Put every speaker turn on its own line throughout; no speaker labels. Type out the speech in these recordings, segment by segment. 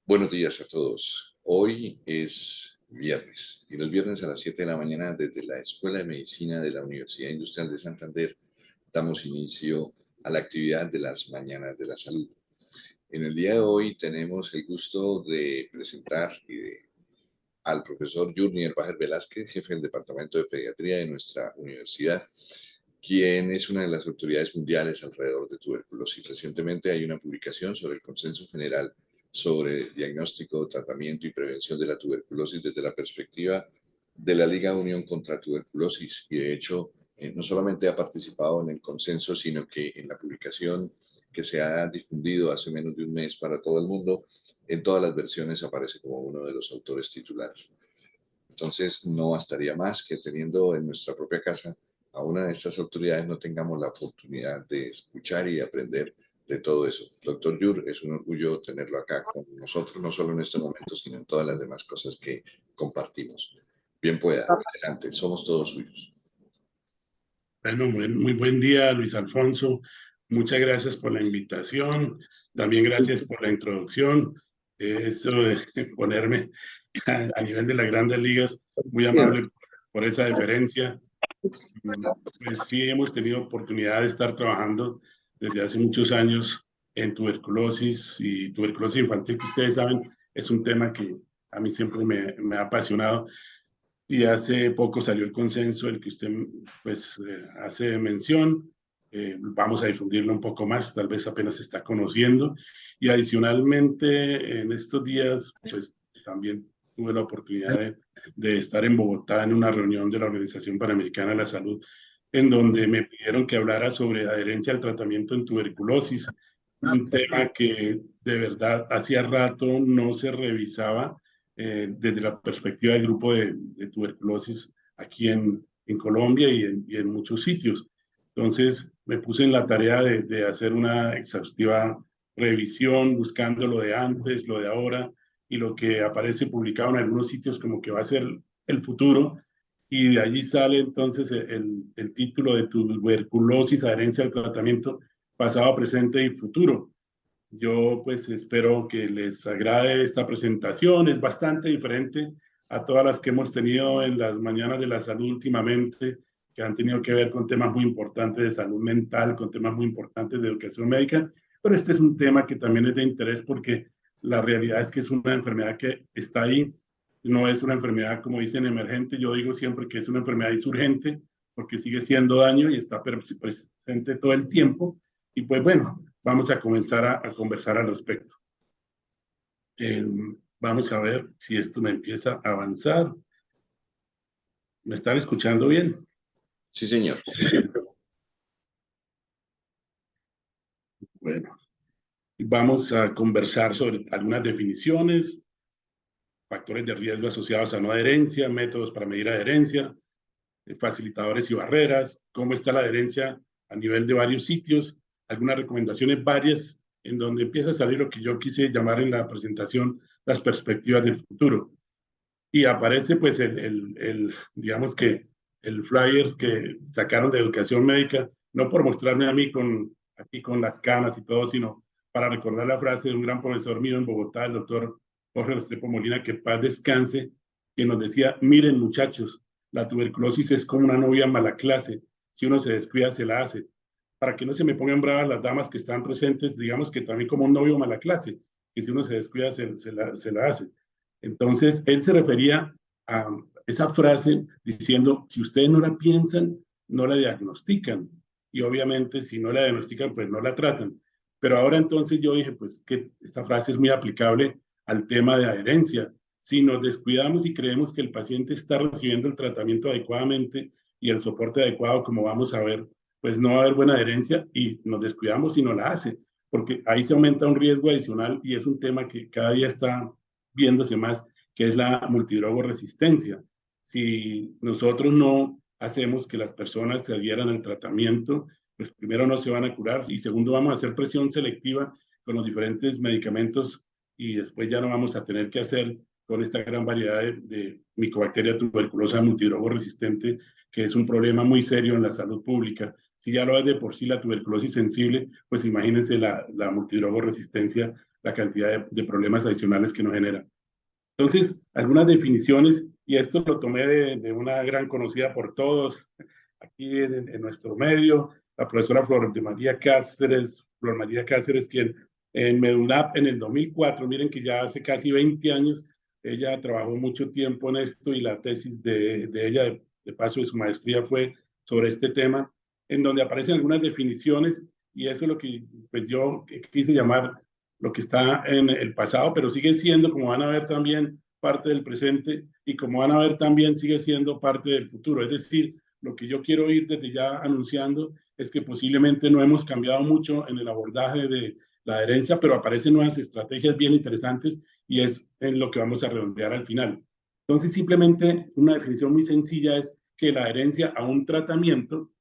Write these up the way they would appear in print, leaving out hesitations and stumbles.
Buenos días a todos. Hoy es viernes y los viernes a las 7 de la mañana desde la Escuela de Medicina de la Universidad Industrial de Santander damos inicio a la actividad de las Mañanas de la Salud. En el día de hoy tenemos el gusto de presentar al profesor Jurnier Bajer Velázquez, jefe del Departamento de Pediatría de nuestra universidad, quien es una de las autoridades mundiales alrededor de tuberculosis. Recientemente hay una publicación sobre el consenso general sobre diagnóstico, tratamiento y prevención de la tuberculosis desde la perspectiva de la Liga Unión contra Tuberculosis y de hecho no solamente ha participado en el consenso, sino que en la publicación que se ha difundido hace menos de un mes para todo el mundo, en todas las versiones aparece como uno de los autores titulares. Entonces, no bastaría más que teniendo en nuestra propia casa a una de estas autoridades no tengamos la oportunidad de escuchar y de aprender de todo eso. Doctor Yur, es un orgullo tenerlo acá con nosotros, no solo en este momento, sino en todas las demás cosas que compartimos. Bien pueda, adelante, somos todos suyos.
Bueno, muy buen día, Luis Alfonso. Muchas gracias por la invitación. También gracias por la introducción. Eso de ponerme a nivel de las grandes ligas, muy amable por esa deferencia. Pues sí, hemos tenido oportunidad de estar trabajando desde hace muchos años en tuberculosis y tuberculosis infantil, que ustedes saben, es un tema que a mí siempre me ha apasionado. Y hace poco salió el consenso, el que usted pues hace mención. Vamos a difundirlo un poco más, tal vez apenas se está conociendo. Y adicionalmente, en estos días, pues también tuve la oportunidad de estar en Bogotá en una reunión de la Organización Panamericana de la Salud, en donde me pidieron que hablara sobre adherencia al tratamiento en tuberculosis, un tema que de verdad hacía rato no se revisaba desde la perspectiva del grupo de tuberculosis aquí en Colombia y en muchos sitios. Entonces me puse en la tarea de hacer una exhaustiva revisión, buscando lo de antes, lo de ahora y lo que aparece publicado en algunos sitios como que va a ser el futuro. Y de allí sale entonces el título de tuberculosis, adherencia al tratamiento pasado, presente y futuro. Yo pues espero que les agrade esta presentación. Es bastante diferente a todas las que hemos tenido en las mañanas de la salud últimamente, que han tenido que ver con temas muy importantes de salud mental, con temas muy importantes de educación médica, pero este es un tema que también es de interés porque la realidad es que es una enfermedad que está ahí, no es una enfermedad como dicen emergente, yo digo siempre que es una enfermedad insurgente porque sigue siendo daño y está presente todo el tiempo y pues bueno, vamos a comenzar a conversar al respecto. Vamos a ver si esto me empieza a avanzar. ¿Me están escuchando bien?
Sí, señor.
Bueno, vamos a conversar sobre algunas definiciones, factores de riesgo asociados a no adherencia, métodos para medir adherencia, facilitadores y barreras, cómo está la adherencia a nivel de varios sitios, algunas recomendaciones varias en donde empieza a salir lo que yo quise llamar en la presentación las perspectivas del futuro. Y aparece pues digamos que el flyer que sacaron de educación médica, no por mostrarme a mí aquí con las canas y todo, sino para recordar la frase de un gran profesor mío en Bogotá, el doctor Jorge Restrepo Molina, que paz descanse, que nos decía, miren muchachos, la tuberculosis es como una novia mala clase, si uno se descuida se la hace. Para que no se me pongan bravas las damas que están presentes, digamos que también como un novio mala clase, que si uno se descuida se la hace. Entonces, él se refería a esa frase diciendo, si ustedes no la piensan, no la diagnostican. Y obviamente, si no la diagnostican, pues no la tratan. Pero ahora entonces yo dije, pues que esta frase es muy aplicable al tema de adherencia. Si nos descuidamos y creemos que el paciente está recibiendo el tratamiento adecuadamente y el soporte adecuado, como vamos a ver, pues no va a haber buena adherencia y nos descuidamos y no la hace, porque ahí se aumenta un riesgo adicional y es un tema que cada día está viéndose más, que es la multidrogoresistencia. Si nosotros no hacemos que las personas se adhieran al tratamiento, pues primero no se van a curar y segundo vamos a hacer presión selectiva con los diferentes medicamentos y después ya no vamos a tener que hacer con esta gran variedad de micobacteria tuberculosa multidrogorresistente, que es un problema muy serio en la salud pública. Si ya lo es de por sí la tuberculosis sensible, pues imagínense la multidrogoresistencia la cantidad de problemas adicionales que nos genera. Entonces, algunas definiciones, y esto lo tomé de una gran conocida por todos aquí en nuestro medio, la profesora Flor María Cáceres, quien en Medunap en el 2004, miren que ya hace casi 20 años, ella trabajó mucho tiempo en esto y la tesis de ella, de paso de su maestría, fue sobre este tema, en donde aparecen algunas definiciones, y eso es lo que pues, yo quise llamar lo que está en el pasado, pero sigue siendo, como van a ver también, parte del presente, y como van a ver también sigue siendo parte del futuro. Es decir, lo que yo quiero ir desde ya anunciando es que posiblemente no hemos cambiado mucho en el abordaje de la adherencia, pero aparecen nuevas estrategias bien interesantes y es en lo que vamos a redondear al final. Entonces, simplemente una definición muy sencilla es que la adherencia a un tratamiento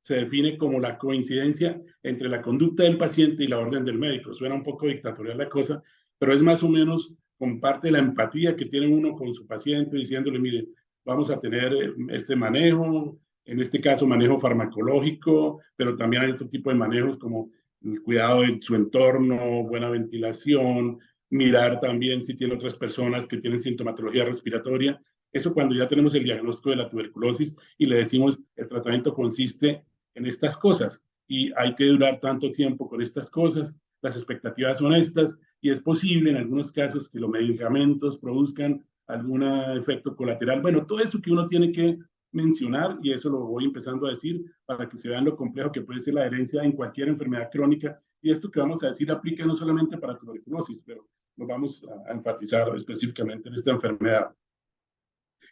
se define como la coincidencia entre la conducta del paciente y la orden del médico. Suena un poco dictatorial la cosa, pero es más o menos con parte de la empatía que tiene uno con su paciente, diciéndole, mire, vamos a tener este manejo, en este caso manejo farmacológico, pero también hay otro tipo de manejos como el cuidado de su entorno, buena ventilación, mirar también si tiene otras personas que tienen sintomatología respiratoria. Eso cuando ya tenemos el diagnóstico de la tuberculosis y le decimos el tratamiento consiste en estas cosas y hay que durar tanto tiempo con estas cosas, las expectativas son estas y es posible en algunos casos que los medicamentos produzcan algún efecto colateral. Bueno, todo eso que uno tiene que mencionar y eso lo voy empezando a decir para que se vean lo complejo que puede ser la adherencia en cualquier enfermedad crónica y esto que vamos a decir aplica no solamente para tuberculosis, pero nos vamos a enfatizar específicamente en esta enfermedad.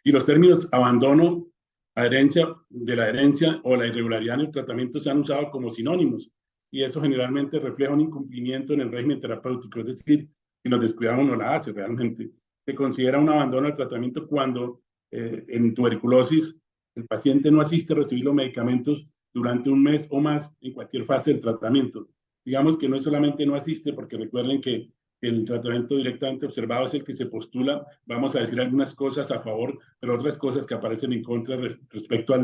Y los términos abandono, adherencia, de la adherencia o la irregularidad en el tratamiento se han usado como sinónimos y eso generalmente refleja un incumplimiento en el régimen terapéutico, es decir, si nos descuidamos no la hace realmente. Se considera un abandono del tratamiento cuando en tuberculosis el paciente no asiste a recibir los medicamentos durante un mes o más en cualquier fase del tratamiento. Digamos que no es solamente no asiste, porque recuerden que el tratamiento directamente observado es el que se postula, vamos a decir algunas cosas a favor, pero otras cosas que aparecen en contra respecto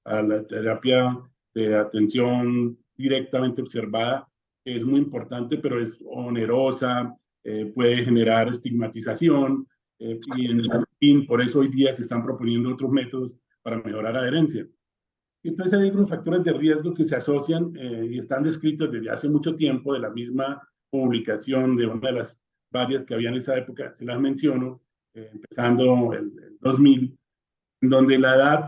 a la terapia de atención directamente observada, que es muy importante, pero es onerosa, puede generar estigmatización, y en fin, por eso hoy día se están proponiendo otros métodos para mejorar la adherencia. Entonces hay algunos factores de riesgo que se asocian y están descritos desde hace mucho tiempo de la misma publicación de una de las varias que había en esa época, se las menciono, empezando el 2000, donde la edad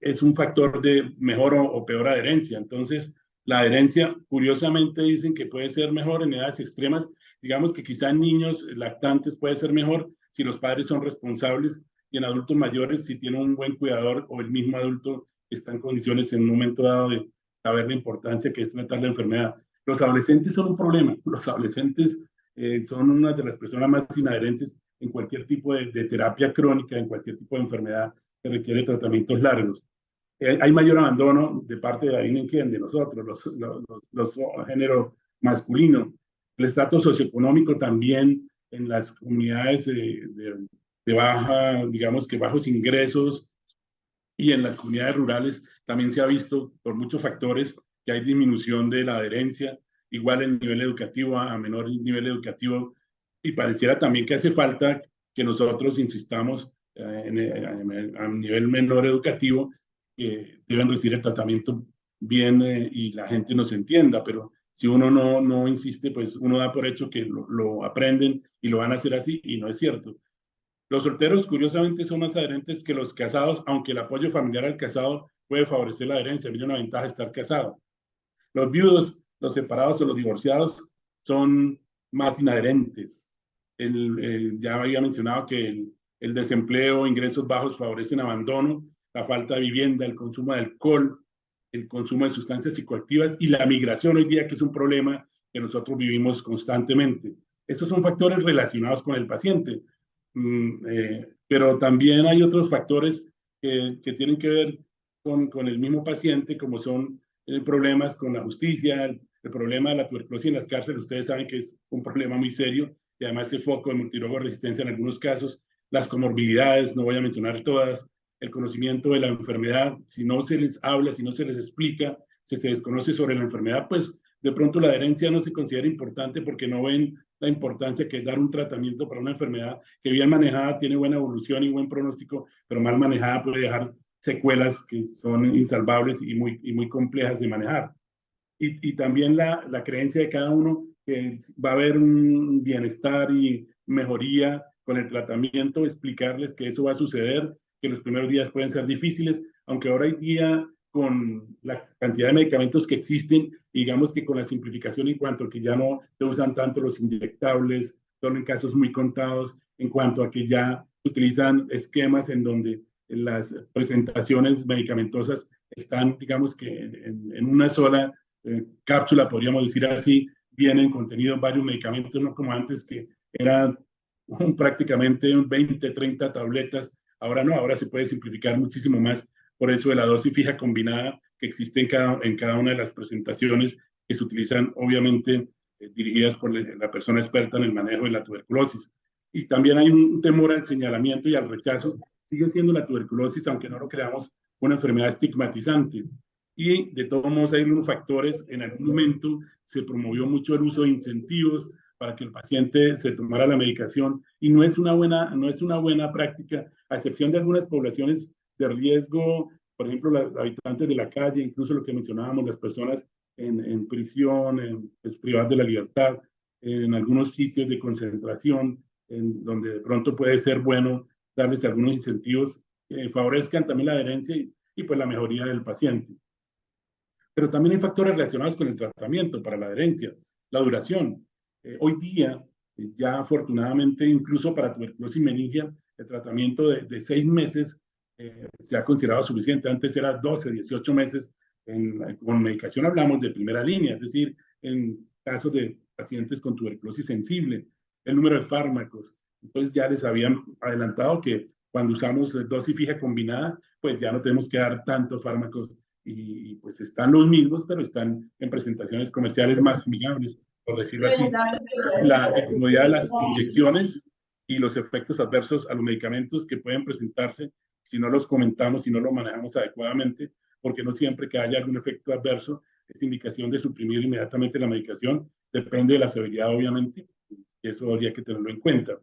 es un factor de mejor o peor adherencia. Entonces, la adherencia, curiosamente, dicen que puede ser mejor en edades extremas. Digamos que quizá en niños lactantes puede ser mejor si los padres son responsables y en adultos mayores si tiene un buen cuidador o el mismo adulto que está en condiciones en un momento dado de saber la importancia que es tratar la enfermedad. Los adolescentes son un problema. Los adolescentes son una de las personas más inadherentes en cualquier tipo de terapia crónica, en cualquier tipo de enfermedad que requiere tratamientos largos. Hay mayor abandono de parte de Darín en de nosotros, los género masculino. El estatus socioeconómico también en las comunidades de baja, digamos que bajos ingresos y en las comunidades rurales también se ha visto por muchos factores que hay disminución de la adherencia, igual el nivel educativo a menor nivel educativo y pareciera también que hace falta que nosotros insistamos a nivel menor educativo deben recibir el tratamiento bien y la gente nos entienda, pero si uno no insiste, pues uno da por hecho que lo aprenden y lo van a hacer así y no es cierto. Los solteros, curiosamente, son más adherentes que los casados, aunque el apoyo familiar al casado puede favorecer la adherencia. Mira una ventaja de estar casado. Los viudos, los separados o los divorciados son más inadherentes. Ya había mencionado que el desempleo, ingresos bajos favorecen abandono, la falta de vivienda, el consumo de alcohol, el consumo de sustancias psicoactivas y la migración hoy día, que es un problema que nosotros vivimos constantemente. Estos son factores relacionados con el paciente, pero también hay otros factores que tienen que ver con el mismo paciente, como son problemas con la justicia, el problema de la tuberculosis en las cárceles. Ustedes saben que es un problema muy serio y además ese foco de multirogo resistencia en algunos casos, las comorbilidades, no voy a mencionar todas, el conocimiento de la enfermedad, si no se les habla, si no se les explica, si se desconoce sobre la enfermedad, pues de pronto la adherencia no se considera importante porque no ven la importancia que es dar un tratamiento para una enfermedad que bien manejada tiene buena evolución y buen pronóstico, pero mal manejada puede dejar secuelas que son insalvables y muy complejas de manejar. Y también la creencia de cada uno que va a haber un bienestar y mejoría con el tratamiento, explicarles que eso va a suceder, que los primeros días pueden ser difíciles, aunque ahora hay día con la cantidad de medicamentos que existen, digamos que con la simplificación en cuanto a que ya no se usan tanto los inyectables, solo en casos muy contados, en cuanto a que ya utilizan esquemas en donde las presentaciones medicamentosas están, digamos que en una sola cápsula, podríamos decir así, vienen contenidos varios medicamentos, no como antes que eran prácticamente 20, 30 tabletas. Ahora no, ahora se puede simplificar muchísimo más. Por eso de la dosis fija combinada que existe en cada una de las presentaciones que se utilizan, obviamente, dirigidas por la persona experta en el manejo de la tuberculosis. Y también hay un temor al señalamiento y al rechazo. Sigue siendo la tuberculosis, aunque no lo creamos, una enfermedad estigmatizante. Y de todos modos hay unos factores, en algún momento se promovió mucho el uso de incentivos para que el paciente se tomara la medicación y no es una buena práctica, a excepción de algunas poblaciones de riesgo, por ejemplo, los habitantes de la calle, incluso lo que mencionábamos, las personas en prisión, pues, privadas de la libertad, en algunos sitios de concentración, en donde de pronto puede ser bueno darles algunos incentivos que favorezcan también la adherencia y pues la mejoría del paciente. Pero también hay factores relacionados con el tratamiento para la adherencia, la duración. Hoy día, ya afortunadamente, incluso para tuberculosis meningia, el tratamiento de 6 meses se ha considerado suficiente. Antes era 12, 18 meses. Con medicación hablamos de primera línea, es decir, en casos de pacientes con tuberculosis sensible, el número de fármacos. Entonces ya les habían adelantado que cuando usamos dosis fija combinada, pues ya no tenemos que dar tantos fármacos pues están los mismos, pero están en presentaciones comerciales más amigables, por decirlo así. La incomodidad de las inyecciones y los efectos adversos a los medicamentos que pueden presentarse si no los comentamos, si no lo manejamos adecuadamente, porque no siempre que haya algún efecto adverso es indicación de suprimir inmediatamente la medicación, depende de la severidad, obviamente, y eso habría que tenerlo en cuenta.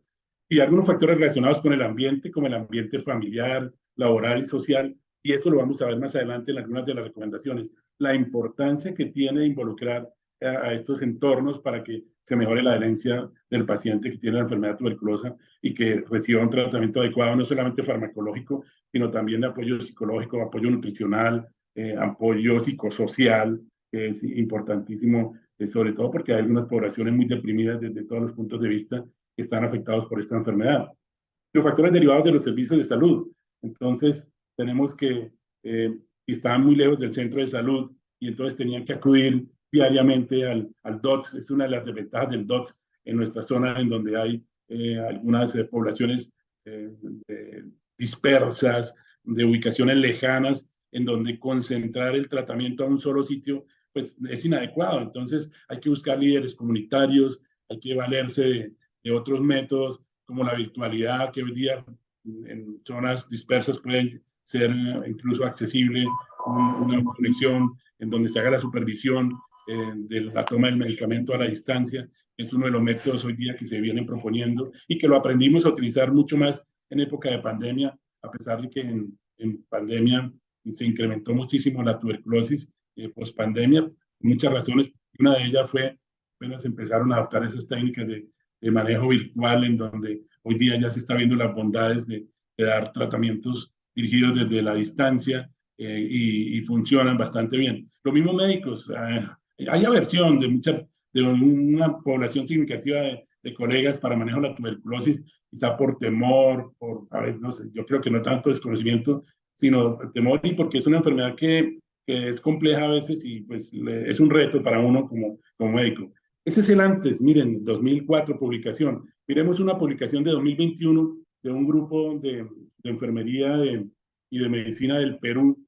Y algunos factores relacionados con el ambiente, como el ambiente familiar, laboral y social, y esto lo vamos a ver más adelante en algunas de las recomendaciones, la importancia que tiene involucrar a estos entornos para que se mejore la adherencia del paciente que tiene la enfermedad tuberculosa y que reciba un tratamiento adecuado, no solamente farmacológico, sino también de apoyo psicológico, apoyo nutricional, apoyo psicosocial, que es importantísimo, sobre todo porque hay algunas poblaciones muy deprimidas desde todos los puntos de vista que están afectados por esta enfermedad. Los factores derivados de los servicios de salud. Entonces, tenemos que estaban muy lejos del centro de salud y entonces tenían que acudir diariamente al DOTS. Es una de las desventajas del DOTS en nuestra zona, en donde hay algunas poblaciones dispersas, de ubicaciones lejanas, en donde concentrar el tratamiento a un solo sitio pues es inadecuado. Entonces hay que buscar líderes comunitarios, hay que valerse de otros métodos como la virtualidad, que hoy día en zonas dispersas puede ser incluso accesible una conexión en donde se haga la supervisión de la toma del medicamento a la distancia. Es uno de los métodos hoy día que se vienen proponiendo y que lo aprendimos a utilizar mucho más en época de pandemia, a pesar de que en pandemia se incrementó muchísimo la tuberculosis post-pandemia, muchas razones. Una de ellas fue apenas empezaron a adoptar esas técnicas de manejo virtual, en donde hoy día ya se está viendo las bondades de dar tratamientos dirigidos desde la distancia y funcionan bastante bien. Los mismos médicos, hay aversión de una población significativa de colegas para manejo de la tuberculosis, quizá por temor, a veces, no sé, yo creo que no tanto desconocimiento, sino temor y porque es una enfermedad que es compleja a veces y pues es un reto para uno como médico. Ese es el antes, miren, 2004 publicación. Miremos una publicación de 2021 de un grupo de enfermería y de medicina del Perú,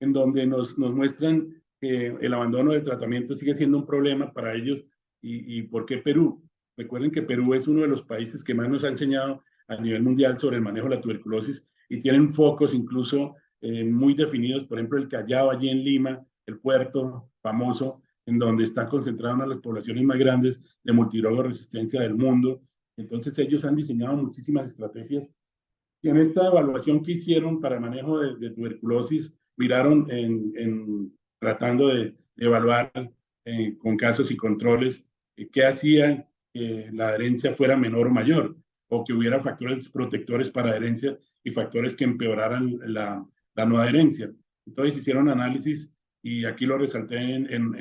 en donde nos muestran que el abandono del tratamiento sigue siendo un problema para ellos. ¿Y por qué Perú? Recuerden que Perú es uno de los países que más nos ha enseñado a nivel mundial sobre el manejo de la tuberculosis y tienen focos incluso muy definidos, por ejemplo, el Callao allí en Lima, el puerto famoso, en donde está concentrada una de las poblaciones más grandes de multidroga resistencia del mundo. Entonces ellos han diseñado muchísimas estrategias y en esta evaluación que hicieron para el manejo de tuberculosis, miraron tratando de evaluar con casos y controles qué hacían que la adherencia fuera menor o mayor, o que hubiera factores protectores para adherencia y factores que empeoraran la no adherencia. Entonces hicieron análisis y aquí lo resalté en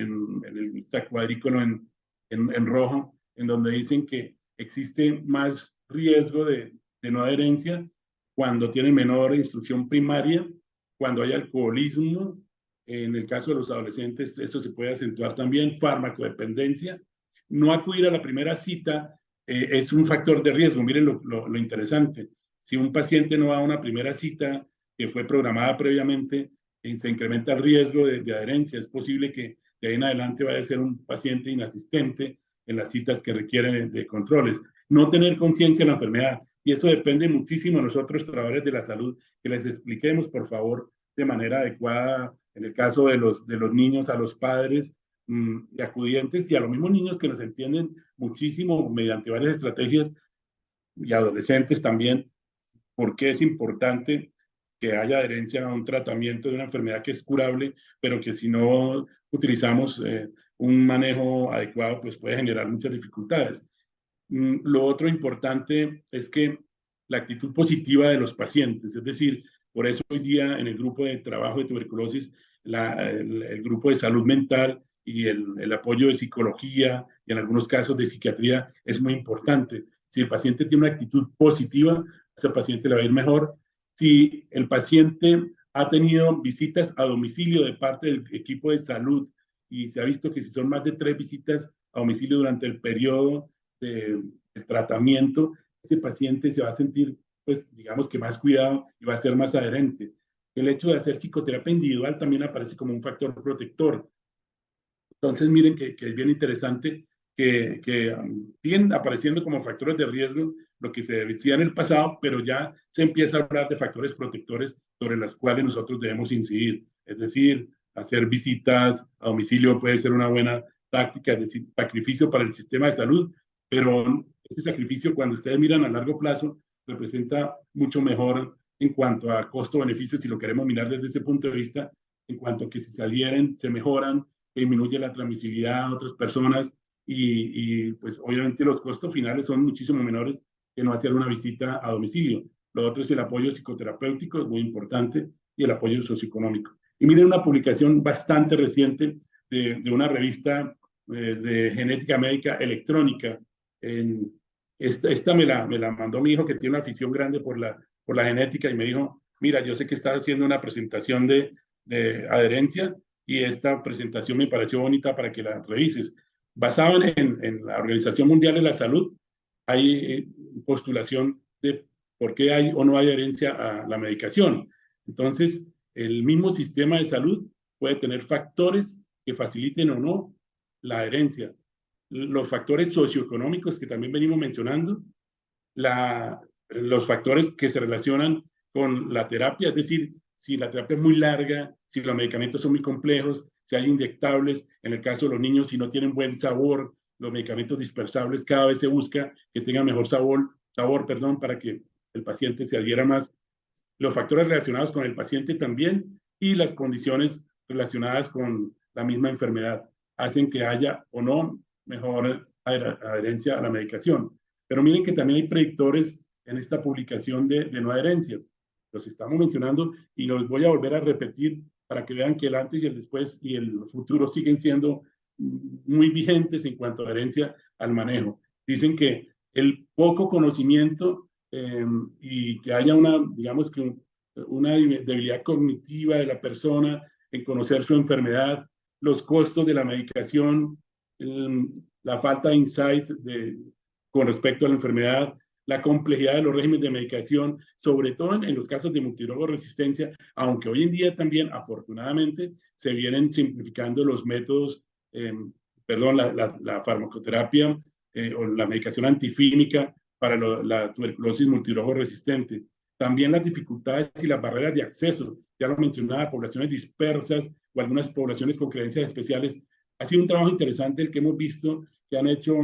este cuadrículo en rojo, en donde dicen que existe más riesgo de no adherencia cuando tienen menor instrucción primaria, cuando hay alcoholismo, en el caso de los adolescentes esto se puede acentuar también, farmacodependencia, no acudir a la primera cita es un factor de riesgo. Miren lo interesante, si un paciente no va a una primera cita que fue programada previamente, se incrementa el riesgo de adherencia, es posible que de ahí en adelante vaya a ser un paciente inasistente en las citas que requieren de controles. No tener conciencia de la enfermedad, y eso depende muchísimo de nosotros, trabajadores de la salud, que les expliquemos, por favor, de manera adecuada, en el caso de los niños, a los padres y acudientes, y a los mismos niños que nos entienden muchísimo mediante varias estrategias, y adolescentes también, porque es importante que haya adherencia a un tratamiento de una enfermedad que es curable, pero que si no utilizamos un manejo adecuado, pues puede generar muchas dificultades. Lo otro importante es que la actitud positiva de los pacientes, es decir, por eso hoy día en el grupo de trabajo de tuberculosis, el grupo de salud mental y el apoyo de psicología y en algunos casos de psiquiatría es muy importante. Si el paciente tiene una actitud positiva, ese paciente le va a ir mejor. Si el paciente ha tenido visitas a domicilio de parte del equipo de salud y se ha visto que si son más de 3 visitas a domicilio durante el periodo del tratamiento, ese paciente se va a sentir, pues, digamos que más cuidado y va a ser más adherente. El hecho de hacer psicoterapia individual también aparece como un factor protector. Entonces, miren que es bien interesante que siguen apareciendo como factores de riesgo lo que se decía en el pasado, pero ya se empieza a hablar de factores protectores sobre los cuales nosotros debemos incidir. Es decir, hacer visitas a domicilio puede ser una buena táctica, es decir, sacrificio para el sistema de salud, pero ese sacrificio, cuando ustedes miran a largo plazo, representa mucho mejor en cuanto a costo-beneficio, si lo queremos mirar desde ese punto de vista, en cuanto a que si salieran, se mejoran, que disminuye la transmisibilidad a otras personas y pues obviamente los costos finales son muchísimo menores que no hacer una visita a domicilio. Lo otro es el apoyo psicoterapéutico, es muy importante, y el apoyo socioeconómico. Y miren una publicación bastante reciente de una revista de genética médica electrónica. Esta me la mandó mi hijo, que tiene una afición grande por la genética, y me dijo, mira, yo sé que estás haciendo una presentación de adherencia, y esta presentación me pareció bonita para que la revises. Basado en la Organización Mundial de la Salud, hay postulación de por qué hay o no hay adherencia a la medicación. Entonces, el mismo sistema de salud puede tener factores que faciliten o no la adherencia. Los factores socioeconómicos que también venimos mencionando, los factores que se relacionan con la terapia, es decir, si la terapia es muy larga, si los medicamentos son muy complejos, si hay inyectables, en el caso de los niños, si no tienen buen sabor, los medicamentos dispersables, cada vez se busca que tengan mejor sabor, para que el paciente se adhiera más. Los factores relacionados con el paciente también y las condiciones relacionadas con la misma enfermedad hacen que haya o no mejor adherencia a la medicación. Pero miren que también hay predictores en esta publicación de no adherencia. Los estamos mencionando y los voy a volver a repetir para que vean que el antes y el después y el futuro siguen siendo muy vigentes en cuanto a adherencia al manejo. Dicen que el poco conocimiento y que haya digamos que una debilidad cognitiva de la persona en conocer su enfermedad, los costos de la medicación, la falta de insight con respecto a la enfermedad, la complejidad de los regímenes de medicación, sobre todo en los casos de multidrogo-resistencia, aunque hoy en día también, afortunadamente, se vienen simplificando los métodos, la farmacoterapia o la medicación antifímica para la tuberculosis multidrogo-resistente. También las dificultades y las barreras de acceso, ya lo mencionaba, poblaciones dispersas o algunas poblaciones con creencias especiales Ha sido un trabajo interesante el que hemos visto que han hecho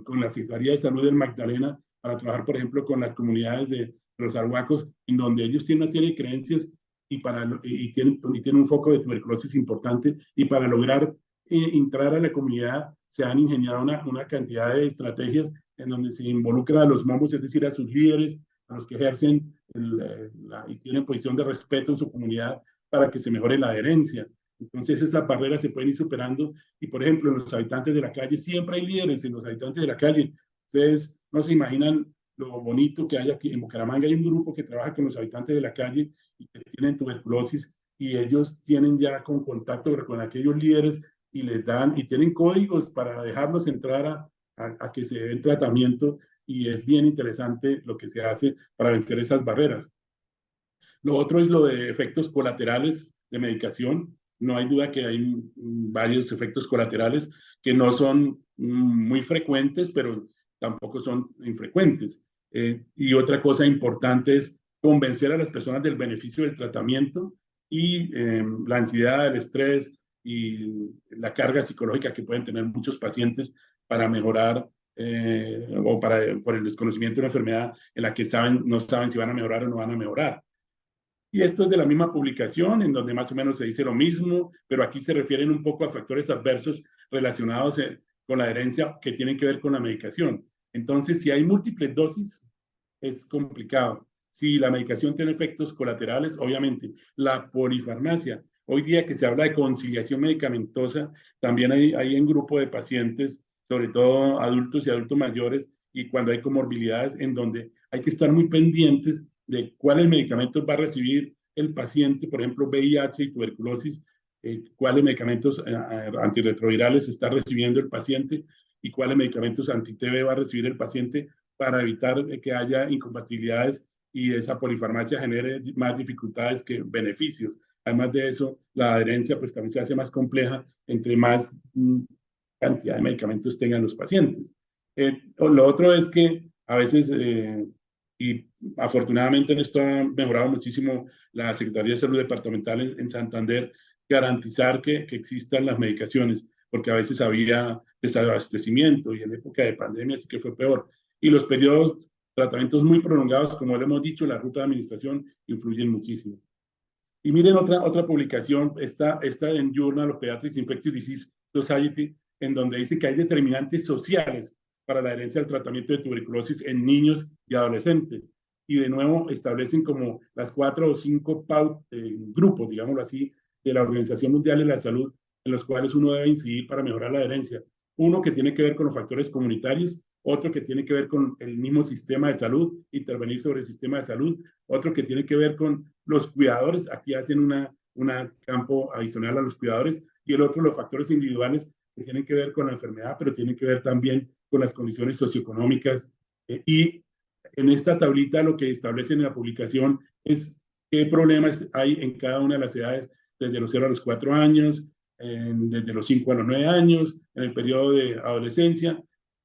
con la Secretaría de Salud del Magdalena para trabajar, por ejemplo, con las comunidades de los arhuacos, en donde ellos tienen una serie de creencias y tienen un foco de tuberculosis importante, y para lograr entrar a la comunidad se han ingeniado una cantidad de estrategias en donde se involucra a los momos, es decir, a sus líderes, a los que ejercen y tienen posición de respeto en su comunidad para que se mejore la adherencia. Entonces esas barreras se pueden ir superando y, por ejemplo, en los habitantes de la calle siempre hay líderes en los habitantes de la calle. Ustedes no se imaginan lo bonito que hay aquí en Bucaramanga. Hay un grupo que trabaja con los habitantes de la calle y que tienen tuberculosis, y ellos tienen ya con contacto con aquellos líderes y les dan y tienen códigos para dejarlos entrar a que se den tratamiento, y es bien interesante lo que se hace para vencer esas barreras. Lo otro es lo de efectos colaterales de medicación. No hay duda que hay varios efectos colaterales que no son muy frecuentes, pero tampoco son infrecuentes. Y otra cosa importante es convencer a las personas del beneficio del tratamiento, y la ansiedad, el estrés y la carga psicológica que pueden tener muchos pacientes para mejorar por el desconocimiento de una enfermedad en la que no saben si van a mejorar o no van a mejorar. Y esto es de la misma publicación, en donde más o menos se dice lo mismo, pero aquí se refieren un poco a factores adversos relacionados con la adherencia que tienen que ver con la medicación. Entonces, si hay múltiples dosis, es complicado. Si la medicación tiene efectos colaterales, obviamente. La polifarmacia, hoy día que se habla de conciliación medicamentosa, también hay un grupo de pacientes, sobre todo adultos y adultos mayores, y cuando hay comorbilidades, en donde hay que estar muy pendientes de cuáles medicamentos va a recibir el paciente, por ejemplo, VIH y tuberculosis, cuáles medicamentos antirretrovirales está recibiendo el paciente y cuáles medicamentos anti-TB va a recibir el paciente, para evitar que haya incompatibilidades y esa polifarmacia genere más dificultades que beneficios. Además de eso, la adherencia pues también se hace más compleja entre más cantidad de medicamentos tengan los pacientes. Lo otro es que a veces, y afortunadamente en esto ha mejorado muchísimo la Secretaría de Salud Departamental en Santander, garantizar que existan las medicaciones, porque a veces había desabastecimiento y en época de pandemia sí que fue peor. Y los periodos, tratamientos muy prolongados, como lo hemos dicho, la ruta de administración influyen muchísimo. Y miren otra publicación, está en Journal of Pediatric Infectious Disease Society, en donde dice que hay determinantes sociales para la herencia del tratamiento de tuberculosis en niños y adolescentes. Y de nuevo establecen como las 4 o 5 grupos, digámoslo así, de la Organización Mundial de la Salud, en los cuales uno debe incidir para mejorar la adherencia. Uno que tiene que ver con los factores comunitarios, otro que tiene que ver con el mismo sistema de salud, intervenir sobre el sistema de salud, otro que tiene que ver con los cuidadores, aquí hacen una campo adicional a los cuidadores, y el otro los factores individuales que tienen que ver con la enfermedad, pero tienen que ver también con las condiciones socioeconómicas. Y en esta tablita lo que establecen en la publicación es qué problemas hay en cada una de las edades, desde los 0 a los 4 años, desde los 5 a los 9 años, en el periodo de adolescencia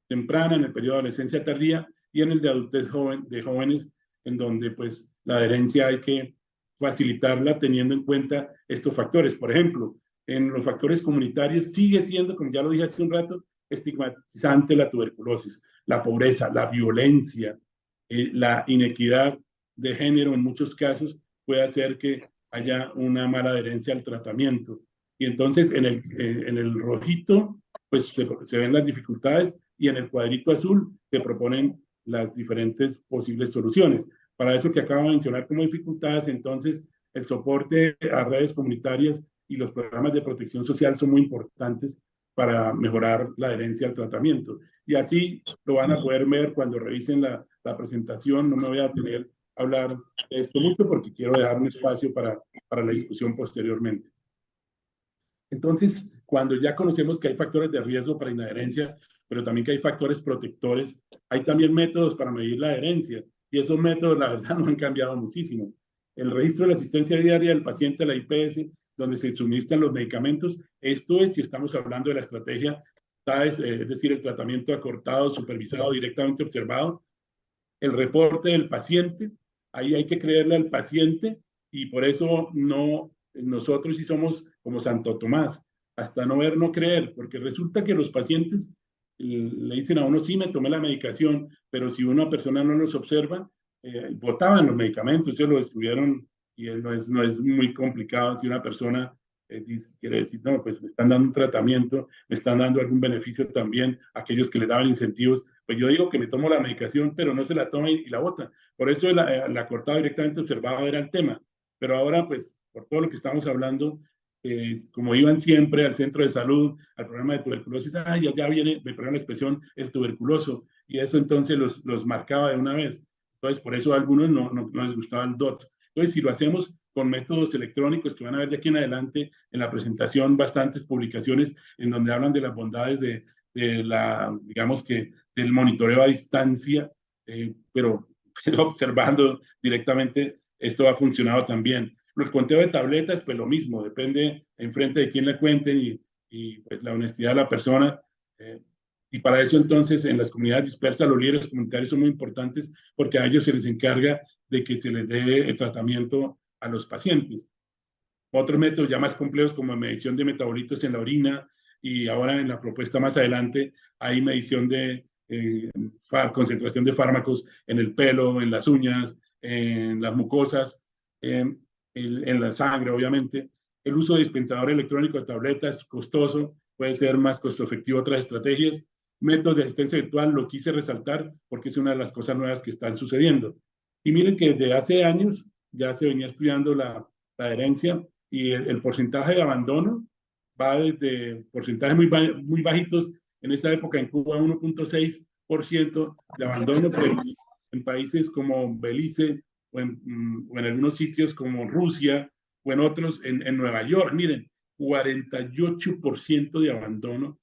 temprana, en el periodo de adolescencia tardía y en el de adultez de jóvenes, en donde pues la adherencia hay que facilitarla teniendo en cuenta estos factores. Por ejemplo, en los factores comunitarios sigue siendo, como ya lo dije hace un rato, estigmatizante la tuberculosis, la pobreza, la violencia, la inequidad de género en muchos casos puede hacer que haya una mala adherencia al tratamiento. Y entonces en el rojito pues se ven las dificultades, y en el cuadrito azul se proponen las diferentes posibles soluciones. Para eso que acabo de mencionar como dificultades, entonces el soporte a redes comunitarias y los programas de protección social son muy importantes para mejorar la adherencia al tratamiento. Y así lo van a poder ver cuando revisen la presentación. No me voy a tener a hablar de esto mucho porque quiero dejar un espacio para la discusión posteriormente. Entonces, cuando ya conocemos que hay factores de riesgo para inadherencia, pero también que hay factores protectores, hay también métodos para medir la adherencia, y esos métodos, la verdad, no han cambiado muchísimo. El registro de la asistencia diaria del paciente, la IPS, donde se suministran los medicamentos, esto es si estamos hablando de la estrategia TAES, es decir, el tratamiento acortado, supervisado, directamente observado. El reporte del paciente, ahí hay que creerle al paciente, y por eso nosotros sí somos como Santo Tomás. hasta no ver, no creer, porque resulta que los pacientes le dicen a uno, sí, me tomé la medicación, pero si una persona no los observa, botaban los medicamentos, ellos lo descubrieron y no es muy complicado si una persona quiere decir, no, pues me están dando un tratamiento, me están dando algún beneficio también, aquellos que le daban incentivos, pues yo digo que me tomo la medicación, pero no se la toman y la botan. Por eso la cortada directamente observada era el tema. Pero ahora, pues, por todo lo que estamos hablando, como iban siempre al centro de salud, al programa de tuberculosis, ya viene, me perdón la expresión, el tuberculoso, y eso entonces los marcaba de una vez. Entonces, por eso a algunos no les gustaba el DOT. Entonces, si lo hacemos con métodos electrónicos, que van a ver de aquí en adelante en la presentación bastantes publicaciones en donde hablan de las bondades de la, digamos que, del monitoreo a distancia, pero observando directamente, esto ha funcionado también. El conteo de tabletas, pues lo mismo, depende enfrente de quién le cuenten y pues la honestidad de la persona. Y para eso entonces en las comunidades dispersas los líderes comunitarios son muy importantes porque a ellos se les encarga de que se les dé el tratamiento a los pacientes. Otros métodos ya más complejos como medición de metabolitos en la orina y ahora en la propuesta más adelante hay medición de concentración de fármacos en el pelo, en las uñas, en las mucosas, en la sangre, obviamente. El uso de dispensador electrónico de tabletas, costoso, puede ser más costo efectivo otras estrategias. Métodos de asistencia virtual, lo quise resaltar porque es una de las cosas nuevas que están sucediendo. Y miren que desde hace años ya se venía estudiando la adherencia y el porcentaje de abandono va desde porcentajes muy bajitos, en esa época en Cuba 1.6% de abandono, pero en países como Belice o en algunos sitios como Rusia o en otros, en Nueva York, miren, 48% de abandono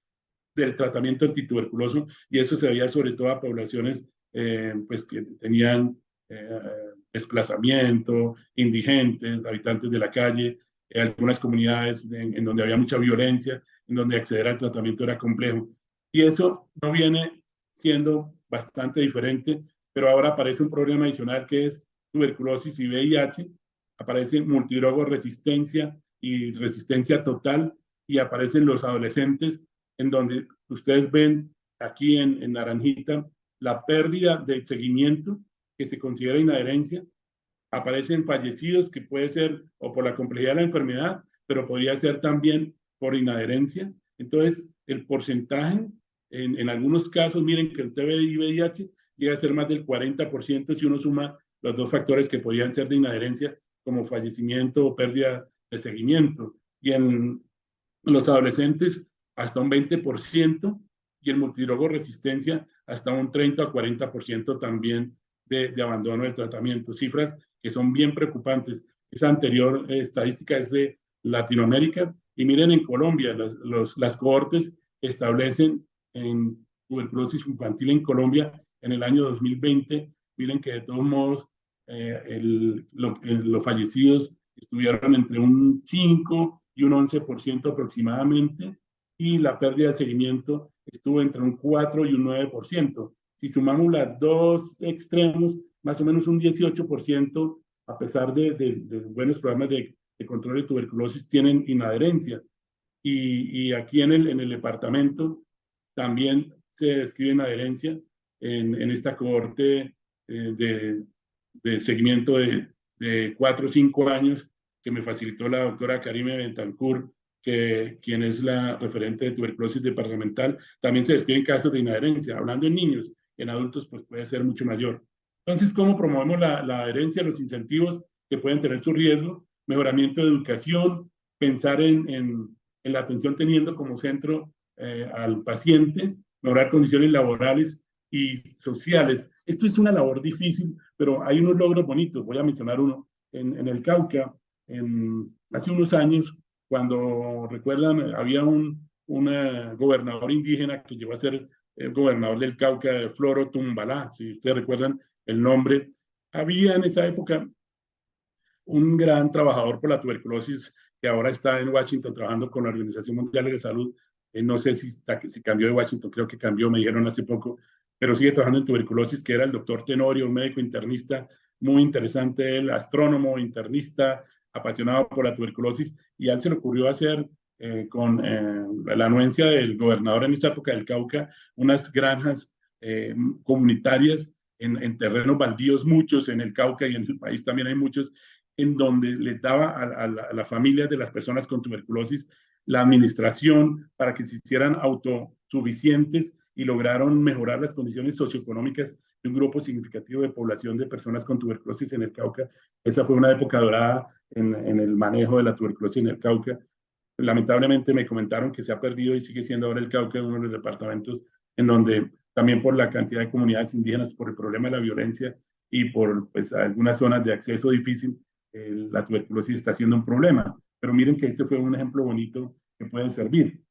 del tratamiento antituberculoso y eso se veía sobre todo a poblaciones pues que tenían desplazamiento, indigentes, habitantes de la calle, algunas comunidades en donde había mucha violencia, en donde acceder al tratamiento era complejo. Y eso no viene siendo bastante diferente, pero ahora aparece un problema adicional que es tuberculosis y VIH, aparece multidrogo resistencia y resistencia total y aparecen los adolescentes en donde ustedes ven aquí en naranjita la pérdida de seguimiento que se considera inadherencia, aparecen fallecidos que puede ser o por la complejidad de la enfermedad, pero podría ser también por inadherencia. Entonces, el porcentaje, en algunos casos, miren que el TB y VIH llega a ser más del 40% si uno suma los dos factores que podrían ser de inadherencia, como fallecimiento o pérdida de seguimiento. Y en los adolescentes, hasta un 20%, y el multidrogo resistencia hasta un 30 o 40% también de abandono del tratamiento. Cifras que son bien preocupantes. Esa anterior estadística es de Latinoamérica. Y miren en Colombia, las cohortes establecen en tuberculosis infantil en Colombia en el año 2020. Miren que de todos modos los fallecidos estuvieron entre un 5 y un 11% aproximadamente, y la pérdida de seguimiento estuvo entre un 4 y un 9%. Si sumamos los dos extremos, más o menos un 18%, a pesar de buenos programas de control de tuberculosis, tienen inadherencia. Y aquí en el departamento también se describe inadherencia en esta cohorte de seguimiento de 4 o 5 años que me facilitó la doctora Karime Bentancur, quien es la referente de tuberculosis departamental. También se describen casos de inadherencia, hablando en niños, en adultos pues puede ser mucho mayor. Entonces, ¿cómo promovemos la adherencia, los incentivos que pueden tener su riesgo? Mejoramiento de educación, pensar en la atención teniendo como centro al paciente, mejorar condiciones laborales y sociales. Esto es una labor difícil, pero hay unos logros bonitos. Voy a mencionar uno. En el Cauca, hace unos años, cuando recuerdan, había un gobernador indígena que llegó a ser el gobernador del Cauca, Floro Tumbalá, si ustedes recuerdan el nombre. Había en esa época un gran trabajador por la tuberculosis que ahora está en Washington trabajando con la Organización Mundial de la Salud. No sé si cambió de Washington, creo que cambió, me dijeron hace poco, pero sigue trabajando en tuberculosis, que era el doctor Tenorio, un médico internista muy interesante, el astrónomo, internista, apasionado por la tuberculosis, y a él se le ocurrió hacer con la anuencia del gobernador en esta época del Cauca, unas granjas comunitarias en terrenos baldíos, muchos en el Cauca y en el país también hay muchos, en donde le daba a las familias de las personas con tuberculosis la administración para que se hicieran autosuficientes y lograron mejorar las condiciones socioeconómicas de un grupo significativo de población de personas con tuberculosis en el Cauca. Esa fue una época dorada en el manejo de la tuberculosis en el Cauca. Lamentablemente me comentaron que se ha perdido y sigue siendo ahora el Cauca uno de los departamentos en donde también por la cantidad de comunidades indígenas, por el problema de la violencia y por pues, algunas zonas de acceso difícil, la tuberculosis está siendo un problema. Pero miren que este fue un ejemplo bonito que puede servir.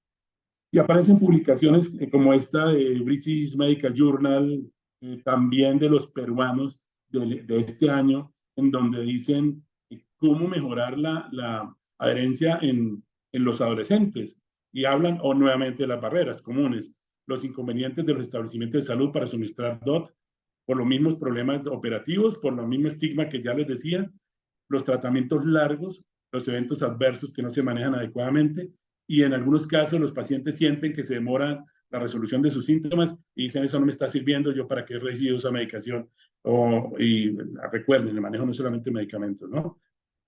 Y aparecen publicaciones como esta de British Medical Journal, también de los peruanos de este año, en donde dicen cómo mejorar la adherencia en los adolescentes. Y hablan o nuevamente de las barreras comunes, los inconvenientes de los establecimientos de salud para suministrar DOT, por los mismos problemas operativos, por lo mismo estigma que ya les decía, los tratamientos largos, los eventos adversos que no se manejan adecuadamente y en algunos casos los pacientes sienten que se demora la resolución de sus síntomas y dicen eso no me está sirviendo, yo para qué he recibido esa medicación. Y recuerden, el manejo no es solamente medicamentos, ¿no?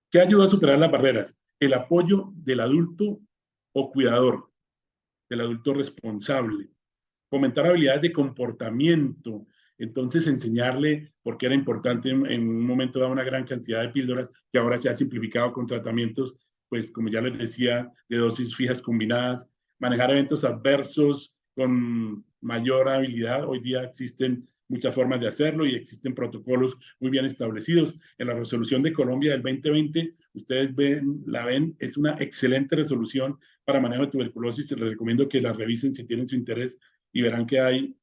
¿Qué ayuda a superar las barreras? El apoyo del adulto o cuidador, del adulto responsable, fomentar habilidades de comportamiento, entonces enseñarle, porque era importante en un momento dado una gran cantidad de píldoras que ahora se ha simplificado con tratamientos, pues como ya les decía, de dosis fijas combinadas, manejar eventos adversos con mayor habilidad. Hoy día existen muchas formas de hacerlo y existen protocolos muy bien establecidos. En la resolución de Colombia del 2020, ustedes ven, es una excelente resolución para manejo de tuberculosis. Les recomiendo que la revisen si tienen su interés y verán que hay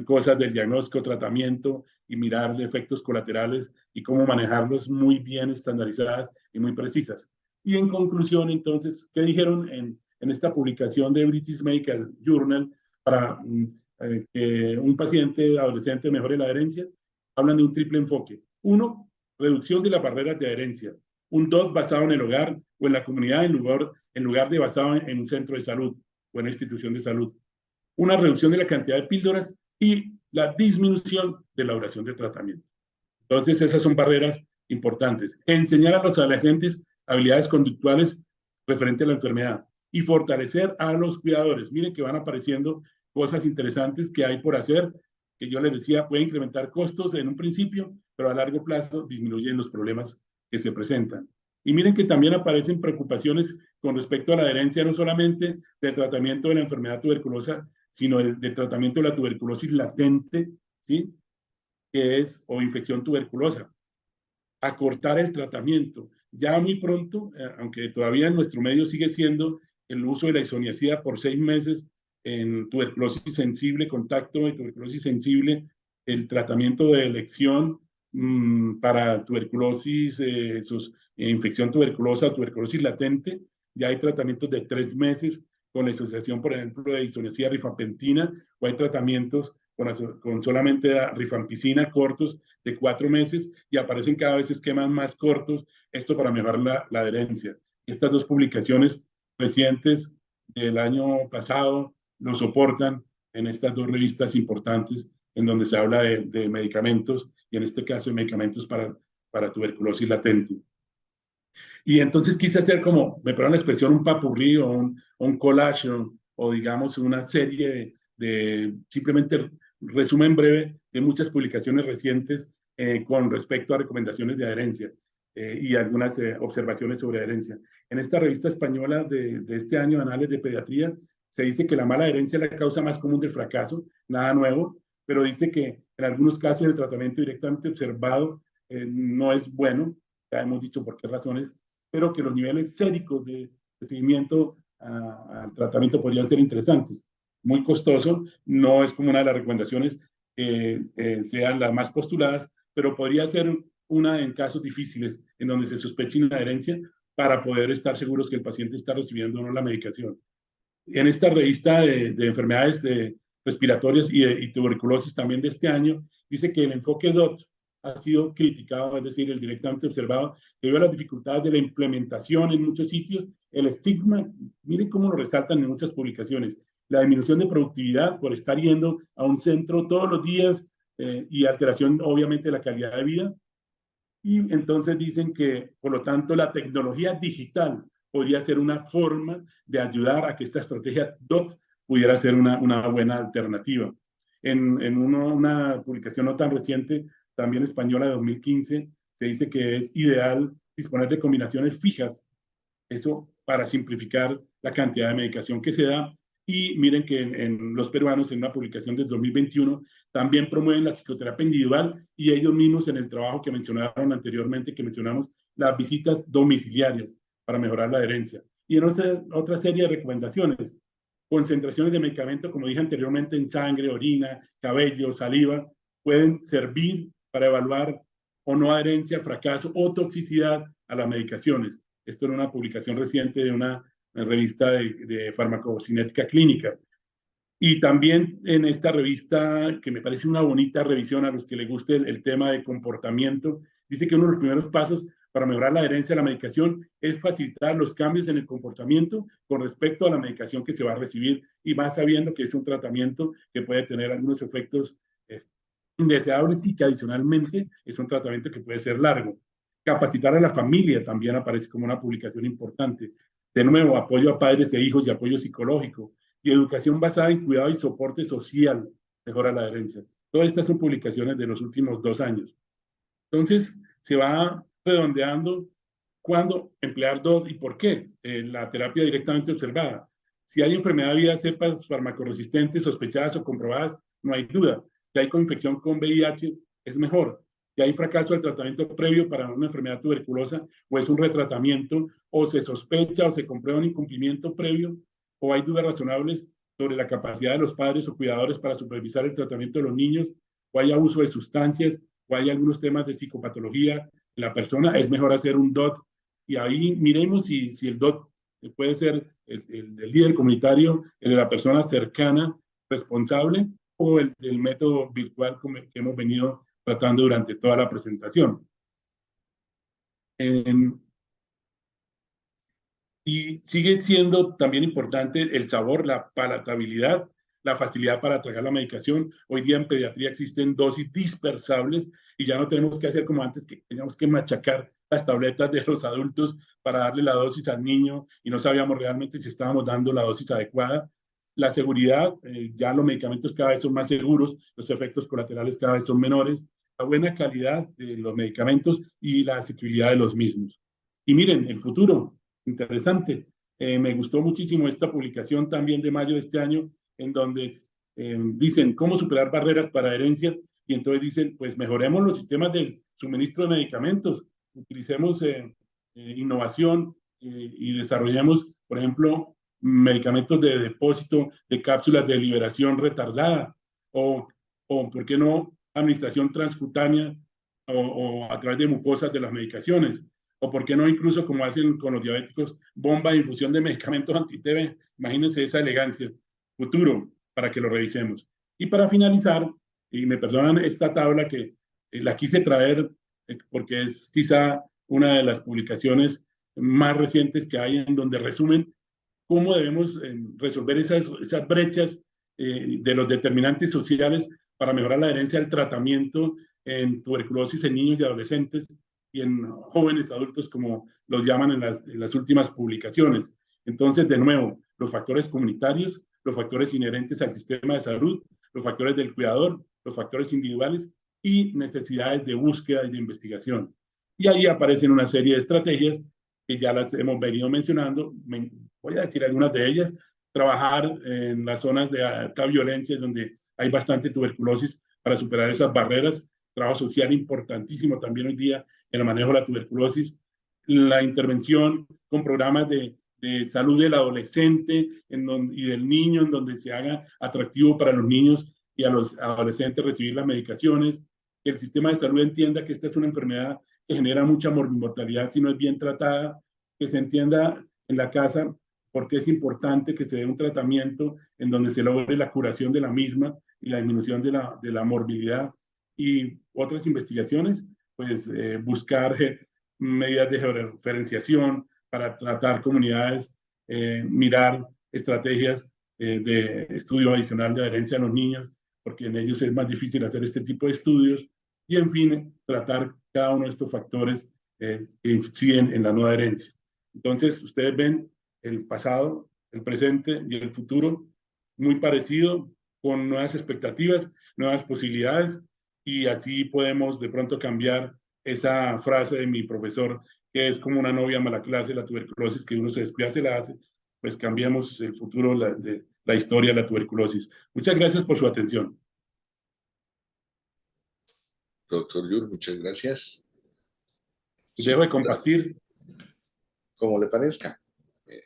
cosas del diagnóstico, tratamiento y mirar efectos colaterales y cómo manejarlos muy bien estandarizadas y muy precisas. Y en conclusión, entonces, ¿qué dijeron en esta publicación de British Medical Journal para que un paciente adolescente mejore la adherencia? Hablan de un triple enfoque. Uno, reducción de las barreras de adherencia. Un dos, basado en el hogar o en la comunidad en lugar de basado en un centro de salud o en una institución de salud. Una reducción de la cantidad de píldoras y la disminución de la duración de tratamiento. Entonces, esas son barreras importantes. Enseñar a los adolescentes habilidades conductuales referente a la enfermedad y fortalecer a los cuidadores. Miren que van apareciendo cosas interesantes que hay por hacer, que yo les decía, puede incrementar costos en un principio, pero a largo plazo disminuyen los problemas que se presentan. Y miren que también aparecen preocupaciones con respecto a la adherencia, no solamente del tratamiento de la enfermedad tuberculosa, sino del tratamiento de la tuberculosis latente, ¿sí? Que es, o infección tuberculosa. Acortar el tratamiento. Ya muy pronto, aunque todavía en nuestro medio sigue siendo el uso de la isoniazida por 6 meses en tuberculosis sensible, contacto de tuberculosis sensible, el tratamiento de elección para tuberculosis, infección tuberculosa, tuberculosis latente, ya hay tratamientos de 3 meses con la asociación, por ejemplo, de isoniazida rifampicina, o hay tratamientos con solamente rifampicina cortos de 4 meses y aparecen cada vez esquemas más cortos, esto para mejorar la adherencia. Estas dos publicaciones recientes del año pasado lo soportan en estas dos revistas importantes en donde se habla de medicamentos y en este caso de medicamentos para tuberculosis latente. Y entonces quise hacer como, me perdón la expresión, un papurrí o un collage o digamos una serie de simplemente resumen breve de muchas publicaciones recientes con respecto a recomendaciones de adherencia y algunas observaciones sobre adherencia. En esta revista española de este año, Anales de Pediatría, se dice que la mala adherencia es la causa más común del fracaso, nada nuevo, pero dice que en algunos casos el tratamiento directamente observado no es bueno, ya hemos dicho por qué razones, pero que los niveles séricos de seguimiento al tratamiento podrían ser interesantes. Muy costoso, no es como una de las recomendaciones que sean las más postuladas, pero podría ser una en casos difíciles en donde se sospeche una adherencia para poder estar seguros que el paciente está recibiendo o no la medicación. En esta revista de enfermedades respiratorias y tuberculosis también de este año, dice que el enfoque DOT ha sido criticado, es decir, el directamente observado, debido a las dificultades de la implementación en muchos sitios, el estigma, miren cómo lo resaltan en muchas publicaciones, la disminución de productividad por estar yendo a un centro todos los días y alteración, obviamente, de la calidad de vida. Y entonces dicen que, por lo tanto, la tecnología digital podría ser una forma de ayudar a que esta estrategia DOT pudiera ser una buena alternativa. En una publicación no tan reciente, también española de 2015, se dice que es ideal disponer de combinaciones fijas, eso para simplificar la cantidad de medicación que se da. Y miren que en los peruanos, en una publicación del 2021, también promueven la psicoterapia individual y ellos mismos en el trabajo que mencionaron anteriormente, que mencionamos, las visitas domiciliarias para mejorar la adherencia. Y en otra serie de recomendaciones, concentraciones de medicamento, como dije anteriormente, en sangre, orina, cabello, saliva, pueden servir para evaluar o no adherencia, fracaso o toxicidad a las medicaciones. Esto en una publicación reciente de una revista de farmacocinética clínica. Y también en esta revista, que me parece una bonita revisión a los que les guste el tema de comportamiento, dice que uno de los primeros pasos para mejorar la adherencia a la medicación es facilitar los cambios en el comportamiento con respecto a la medicación que se va a recibir y más sabiendo que es un tratamiento que puede tener algunos efectos indeseables y que adicionalmente es un tratamiento que puede ser largo. Capacitar a la familia también aparece como una publicación importante. De nuevo, apoyo a padres e hijos y apoyo psicológico. Y educación basada en cuidado y soporte social mejora la adherencia. Todas estas son publicaciones de los últimos 2 años. Entonces, se va redondeando cuándo emplear DOT y por qué. La terapia directamente observada. Si hay enfermedad de vida, cepas farmacoresistentes, sospechadas o comprobadas, no hay duda. Si hay coinfección con VIH, es mejor. Si hay fracaso del tratamiento previo para una enfermedad tuberculosa, o es un retratamiento, o se sospecha o se comprueba un incumplimiento previo, o hay dudas razonables sobre la capacidad de los padres o cuidadores para supervisar el tratamiento de los niños, o hay abuso de sustancias, o hay algunos temas de psicopatología en la persona, es mejor hacer un DOT. Y ahí miremos si el DOT puede ser el líder comunitario, el de la persona cercana, responsable, o el del método virtual que hemos venido tratando durante toda la presentación. Y sigue siendo también importante el sabor, la palatabilidad, la facilidad para tragar la medicación. Hoy día en pediatría existen dosis dispersables y ya no tenemos que hacer como antes, que teníamos que machacar las tabletas de los adultos para darle la dosis al niño y no sabíamos realmente si estábamos dando la dosis adecuada. La seguridad, ya los medicamentos cada vez son más seguros, los efectos colaterales cada vez son menores, la buena calidad de los medicamentos y la asequibilidad de los mismos. Y miren, el futuro, interesante. Me gustó muchísimo esta publicación también de mayo de este año, en donde dicen cómo superar barreras para adherencia, y entonces dicen, pues mejoremos los sistemas de suministro de medicamentos, utilicemos innovación y desarrollemos, por ejemplo, medicamentos de depósito de cápsulas de liberación retardada, o ¿por qué no, administración transcutánea o a través de mucosas de las medicaciones? O por qué no incluso como hacen con los diabéticos, bomba de infusión de medicamentos anti-TB. Imagínense esa elegancia. Futuro, para que lo revisemos. Y para finalizar, y me perdonan esta tabla que la quise traer porque es quizá una de las publicaciones más recientes que hay en donde resumen cómo debemos resolver esas brechas de los determinantes sociales para mejorar la adherencia al tratamiento en tuberculosis en niños y adolescentes y en jóvenes adultos, como los llaman en las últimas publicaciones. Entonces, de nuevo, los factores comunitarios, los factores inherentes al sistema de salud, los factores del cuidador, los factores individuales y necesidades de búsqueda y de investigación. Y ahí aparecen una serie de estrategias que ya las hemos venido mencionando. Voy a decir algunas de ellas. Trabajar en las zonas de alta violencia, donde hay bastante tuberculosis, para superar esas barreras. Trabajo social importantísimo también hoy día en el manejo de la tuberculosis. La intervención con programas de salud del adolescente y del niño, en donde se haga atractivo para los niños y a los adolescentes recibir las medicaciones. Que el sistema de salud entienda que esta es una enfermedad que genera mucha mortalidad si no es bien tratada, que se entienda en la casa por qué es importante que se dé un tratamiento en donde se logre la curación de la misma y la disminución de la morbilidad. y otras investigaciones, pues buscar medidas de georreferenciación para tratar comunidades, mirar estrategias de estudio adicional de adherencia a los niños, porque en ellos es más difícil hacer este tipo de estudios, y en fin, tratar cada uno de estos factores que inciden en la no adherencia. Entonces, ustedes ven el pasado, el presente y el futuro muy parecido, con nuevas expectativas, nuevas posibilidades, y así podemos de pronto cambiar esa frase de mi profesor, que es como una novia mala clase, la tuberculosis, que uno se descuida, se la hace. Pues cambiamos el futuro de la historia de la tuberculosis. Muchas gracias por su atención.
Doctor Yur, muchas gracias.
Dejo
Sin
de
duda,
compartir.
como le parezca. En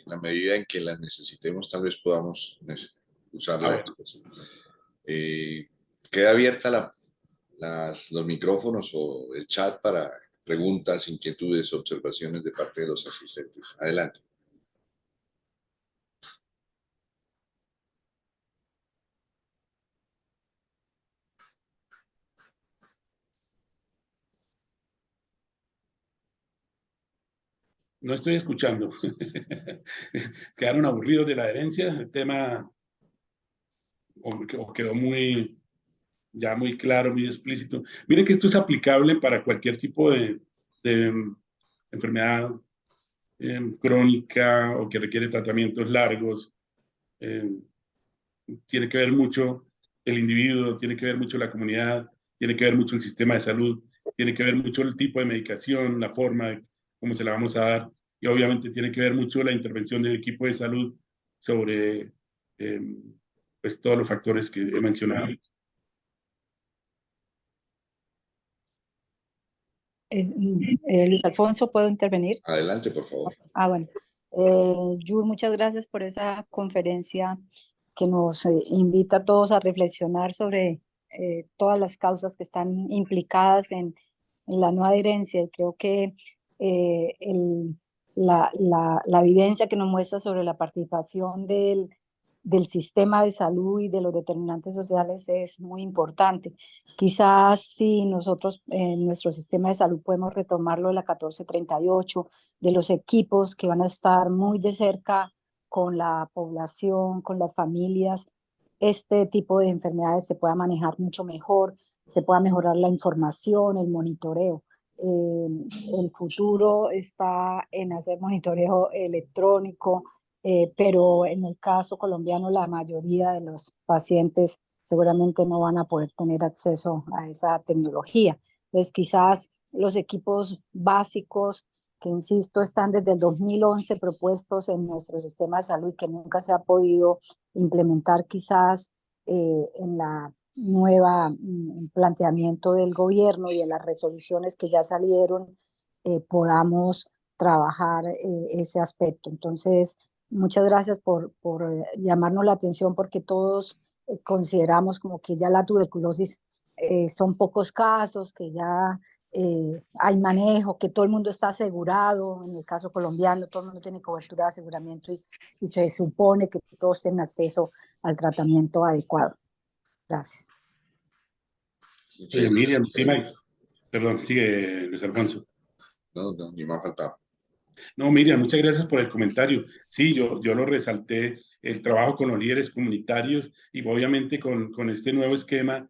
la medida en que la necesitemos, tal vez podamos usarla
Bueno,
después. Queda abierta los micrófonos o el chat para preguntas, inquietudes, observaciones de parte de los asistentes. Adelante.
no estoy escuchando. Quedaron aburridos de la adherencia, el tema o quedó muy, ya muy claro, muy explícito. Miren que esto es aplicable para cualquier tipo de enfermedad crónica o que requiere tratamientos largos. Eh, Tiene que ver mucho el individuo, tiene que ver mucho la comunidad, tiene que ver mucho el sistema de salud, tiene que ver mucho el tipo de medicación, la forma de cómo se la vamos a dar, y obviamente tiene que ver mucho la intervención del equipo de salud sobre pues todos los factores que he mencionado.
Luis Alfonso, ¿puedo intervenir?
Adelante, por favor.
Bueno. Yul, muchas gracias por esa conferencia que nos invita a todos a reflexionar sobre todas las causas que están implicadas en la no adherencia. Y creo que la evidencia que nos muestra sobre la participación del sistema de salud y de los determinantes sociales es muy importante. Quizás si nosotros en nuestro sistema de salud podemos retomarlo de la 1438, de los equipos que van a estar muy de cerca con la población, con las familias, este tipo de enfermedades se pueda manejar mucho mejor, se pueda mejorar la información, el monitoreo. El futuro está en hacer monitoreo electrónico, pero en el caso colombiano la mayoría de los pacientes seguramente no van a poder tener acceso a esa tecnología. Entonces quizás los equipos básicos que, insisto, están desde el 2011 propuestos en nuestro sistema de salud y que nunca se ha podido implementar quizás en la nueva planteamiento del gobierno y en las resoluciones que ya salieron, podamos trabajar ese aspecto. Entonces, muchas gracias por llamarnos la atención, porque todos consideramos como que ya la tuberculosis son pocos casos, que ya hay manejo, que todo el mundo está asegurado. En el caso colombiano, todo el mundo tiene cobertura de aseguramiento y se supone que todos tienen acceso al tratamiento adecuado. Gracias.
Miriam, perdón, sigue Luis Alfonso.
No, ni me ha faltado.
No, Miriam, muchas gracias por el comentario. Sí, yo lo resalté, el trabajo con los líderes comunitarios y obviamente con este nuevo esquema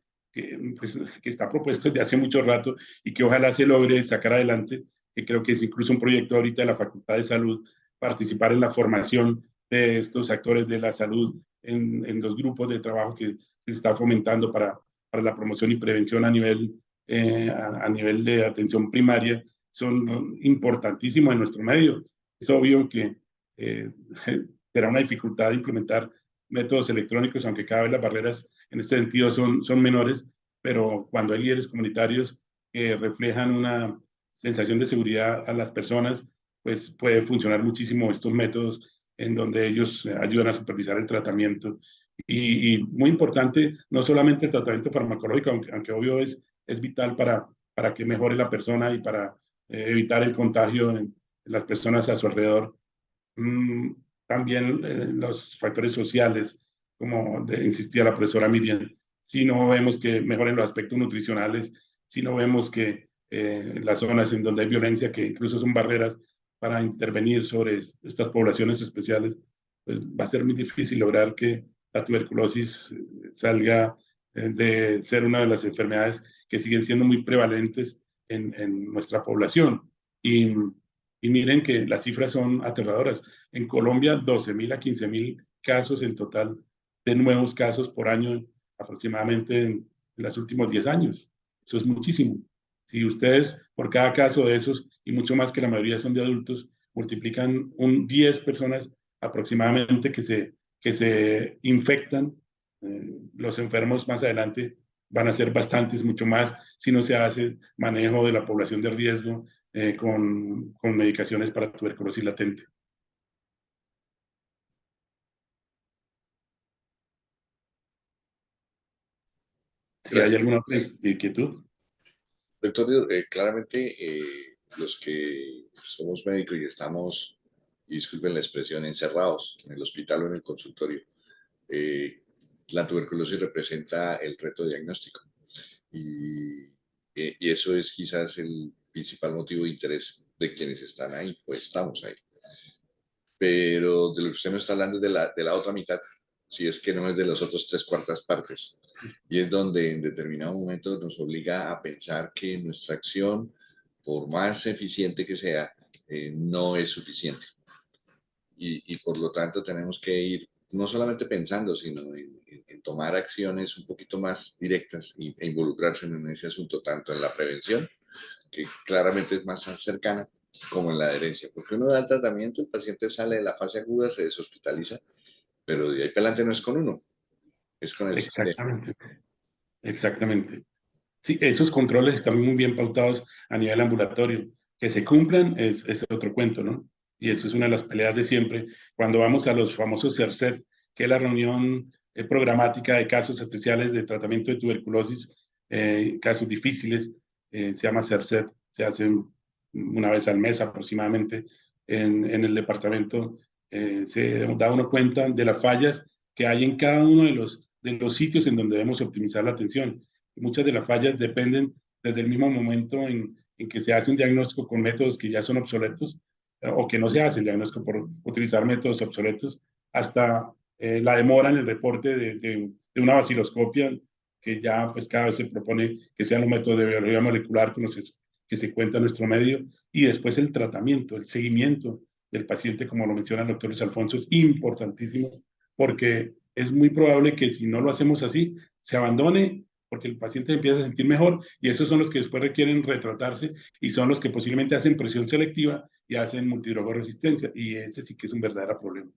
pues, que está propuesto desde hace mucho rato y que ojalá se logre sacar adelante, que creo que es incluso un proyecto ahorita de la Facultad de Salud, participar en la formación de estos actores de la salud en los grupos de trabajo que se está fomentando para la promoción y prevención a nivel de atención primaria, son importantísimos en nuestro medio. Es obvio que será una dificultad de implementar métodos electrónicos, aunque cada vez las barreras en este sentido son menores, pero cuando hay líderes comunitarios que reflejan una sensación de seguridad a las personas, pues puede funcionar muchísimo estos métodos en donde ellos ayudan a supervisar el tratamiento. Y muy importante, no solamente el tratamiento farmacológico, aunque obvio es vital para que mejore la persona y para evitar el contagio en las personas a su alrededor. También los factores sociales, como insistía la profesora Miriam, si no vemos que mejoren los aspectos nutricionales, si no vemos que las zonas en donde hay violencia, que incluso son barreras para intervenir sobre estas poblaciones especiales, pues va a ser muy difícil lograr que la tuberculosis salga de ser una de las enfermedades que siguen siendo muy prevalentes en nuestra población. Y miren que las cifras son aterradoras. En Colombia, 12.000 a 15.000 casos en total de nuevos casos por año aproximadamente en los últimos 10 años. Eso es muchísimo. Si ustedes por cada caso de esos, y mucho más que la mayoría son de adultos, multiplican 10 personas aproximadamente que se infectan, los enfermos más adelante van a ser bastantes, mucho más si no se hace manejo de la población de riesgo con medicaciones para tuberculosis latente. Si hay
Gracias.
alguna otra inquietud.
Doctor, claramente los que somos médicos y estamos, y disculpen la expresión, encerrados en el hospital o en el consultorio, la tuberculosis representa el reto diagnóstico. Y eso es quizás el principal motivo de interés de quienes están ahí, pues estamos ahí. Pero de lo que usted nos está hablando es de la otra mitad, si es que no es de las otras 3/4 partes. Y es donde en determinado momento nos obliga a pensar que nuestra acción, por más eficiente que sea, no es suficiente. Y por lo tanto tenemos que ir no solamente pensando, sino en tomar acciones un poquito más directas e involucrarse en ese asunto, tanto en la prevención, que claramente es más cercana, como en la adherencia. Porque uno da el tratamiento, el paciente sale de la fase aguda, se deshospitaliza, pero de ahí para adelante no es con uno, es con el sistema.
Exactamente, exactamente. Sí, esos controles están muy bien pautados a nivel ambulatorio. Que se cumplan es otro cuento, ¿no? Y eso es una de las peleas de siempre. Cuando vamos a los famosos CERSET, que es la reunión programática de casos especiales de tratamiento de tuberculosis, casos difíciles, se llama CERSET, se hace una vez al mes aproximadamente en el departamento. Se da uno cuenta de las fallas que hay en cada uno de los sitios en donde debemos optimizar la atención. Muchas de las fallas dependen desde el mismo momento en que se hace un diagnóstico con métodos que ya son obsoletos o que no se hace el diagnóstico por utilizar métodos obsoletos, hasta la demora en el reporte de una vaciloscopia, que ya pues cada vez se propone que sean los métodos de biología molecular con los que se cuenta en nuestro medio, y después el tratamiento, el seguimiento del paciente, como lo menciona el doctor Luis Alfonso, es importantísimo, porque es muy probable que si no lo hacemos así, se abandone porque el paciente empieza a sentir mejor, y esos son los que después requieren retratarse y son los que posiblemente hacen presión selectiva y hacen multidrogoresistencia, y ese sí que es un verdadero problema.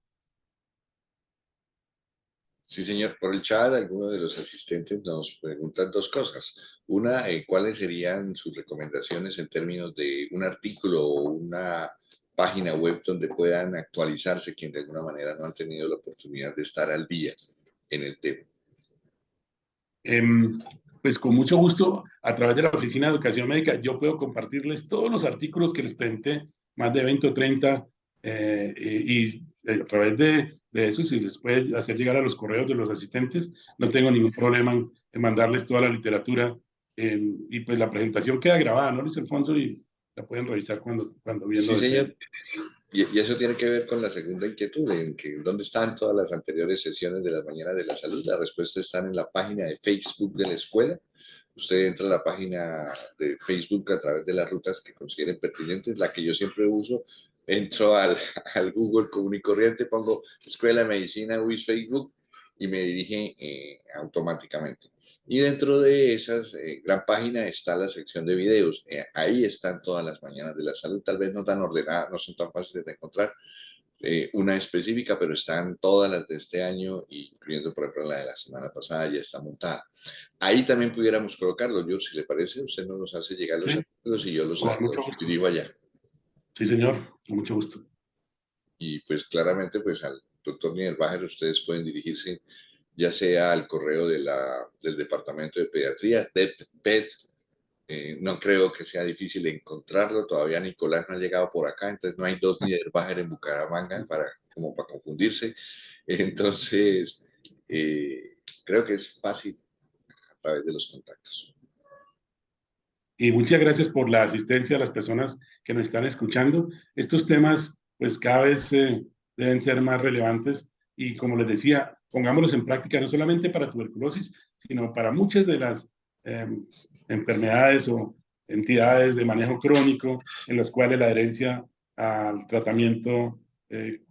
Sí, señor. Por el chat, algunos de los asistentes nos preguntan dos cosas. Una, ¿cuáles serían sus recomendaciones en términos de un artículo o una página web donde puedan actualizarse quien de alguna manera no han tenido la oportunidad de estar al día en el tema?
Pues con mucho gusto, a través de la Oficina de Educación Médica, yo puedo compartirles todos los artículos que les presenté, más de 20 o 30, y a través de eso, si les puede hacer llegar a los correos de los asistentes, no tengo ningún problema en mandarles toda la literatura, y pues la presentación queda grabada, ¿no, Luis Alfonso? Y la pueden revisar cuando bien
Sí,
lo deseen.
señor. Y eso tiene que ver con la segunda inquietud, en que dónde están todas las anteriores sesiones de las mañanas de la salud. La respuesta está en la página de Facebook de la escuela. Usted entra a la página de Facebook a través de las rutas que consideren pertinentes, la que yo siempre uso. Entro al Google común y corriente, pongo Escuela de Medicina WIS Facebook y me dirige automáticamente. Y dentro de esa gran página está la sección de videos. Ahí están todas las mañanas de la salud, tal vez no tan ordenadas, no son tan fáciles de encontrar una específica, pero están todas las de este año, incluyendo por ejemplo la de la semana pasada, ya está montada. Ahí también pudiéramos colocarlo, yo, si le parece, usted nos hace llegar los artículos y yo los
Con mucho gusto.
dirijo allá.
Sí, señor, con mucho gusto.
Y pues claramente pues al doctor Niederbacher ustedes pueden dirigirse ya sea al correo del Departamento de Pediatría, DEPPED. No creo que sea difícil encontrarlo, todavía Nicolás no ha llegado por acá, entonces no hay dos Niederbacher en Bucaramanga como para confundirse. Entonces, creo que es fácil través de los contactos.
Y muchas gracias por la asistencia a las personas que nos están escuchando. Estos temas, pues cada vez deben ser más relevantes y como les decía, pongámoslos en práctica no solamente para tuberculosis, sino para muchas de las enfermedades o entidades de manejo crónico en las cuales la adherencia al tratamiento,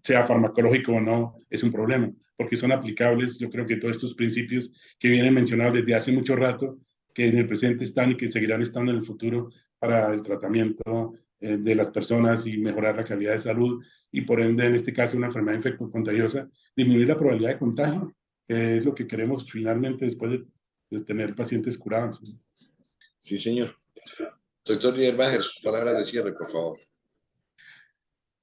sea farmacológico o no, es un problema, porque son aplicables, yo creo que todos estos principios que vienen mencionados desde hace mucho rato, que en el presente están y que seguirán estando en el futuro para el tratamiento de las personas y mejorar la calidad de salud y por ende, en este caso, una enfermedad infectocontagiosa, disminuir la probabilidad de contagio, que es lo que queremos finalmente después de tener pacientes curados.
Sí, señor. Doctor Niedermacher, sus palabras de cierre, por favor.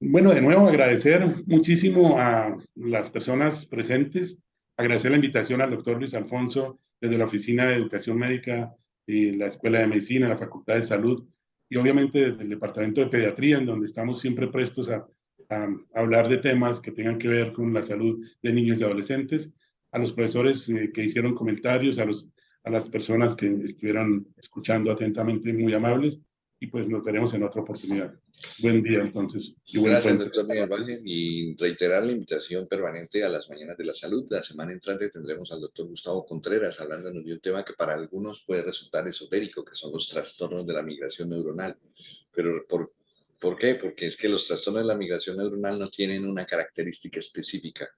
Bueno, de nuevo agradecer muchísimo a las personas presentes, agradecer la invitación al doctor Luis Alfonso desde la Oficina de Educación Médica y la Escuela de Medicina, la Facultad de Salud y obviamente desde el Departamento de Pediatría, en donde estamos siempre prestos a hablar de temas que tengan que ver con la salud de niños y adolescentes, a los profesores que hicieron comentarios, a las personas que estuvieron escuchando atentamente, muy amables, y pues nos veremos en otra oportunidad. Buen día, entonces, y buen
Gracias,
puente.
doctor Niedermacher, y reiterar la invitación permanente a las Mañanas de la Salud. La semana entrante tendremos al doctor Gustavo Contreras hablándonos de un tema que para algunos puede resultar esotérico, que son los trastornos de la migración neuronal. Pero ¿por qué? Porque es que los trastornos de la migración neuronal no tienen una característica específica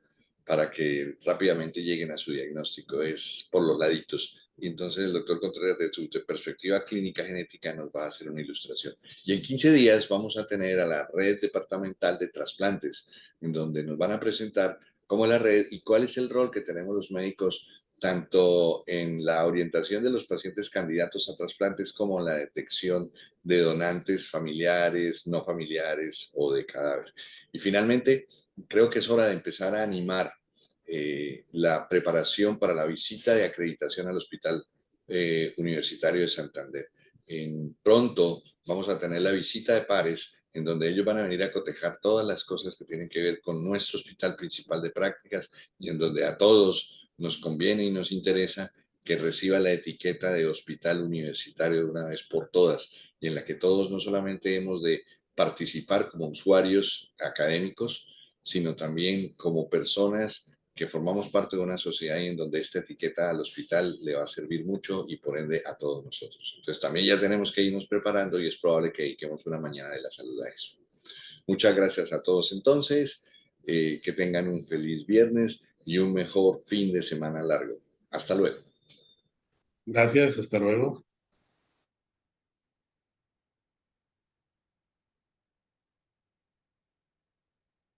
para que rápidamente lleguen a su diagnóstico, es por los laditos. Y entonces el doctor Contreras, de su perspectiva clínica genética, nos va a hacer una ilustración. Y en 15 días vamos a tener a la red departamental de trasplantes, en donde nos van a presentar cómo es la red y cuál es el rol que tenemos los médicos, tanto en la orientación de los pacientes candidatos a trasplantes como en la detección de donantes familiares, no familiares o de cadáver. Y finalmente, creo que es hora de empezar a animar la preparación para la visita de acreditación al Hospital Universitario de Santander. Pronto vamos a tener la visita de pares en donde ellos van a venir a cotejar todas las cosas que tienen que ver con nuestro hospital principal de prácticas y en donde a todos nos conviene y nos interesa que reciba la etiqueta de hospital universitario de una vez por todas y en la que todos no solamente hemos de participar como usuarios académicos, sino también como personas que formamos parte de una sociedad y en donde esta etiqueta al hospital le va a servir mucho y por ende a todos nosotros. Entonces también ya tenemos que irnos preparando y es probable que dediquemos una mañana de la salud a eso. Muchas gracias a todos entonces, que tengan un feliz viernes y un mejor fin de semana largo. Hasta luego.
Gracias, hasta luego.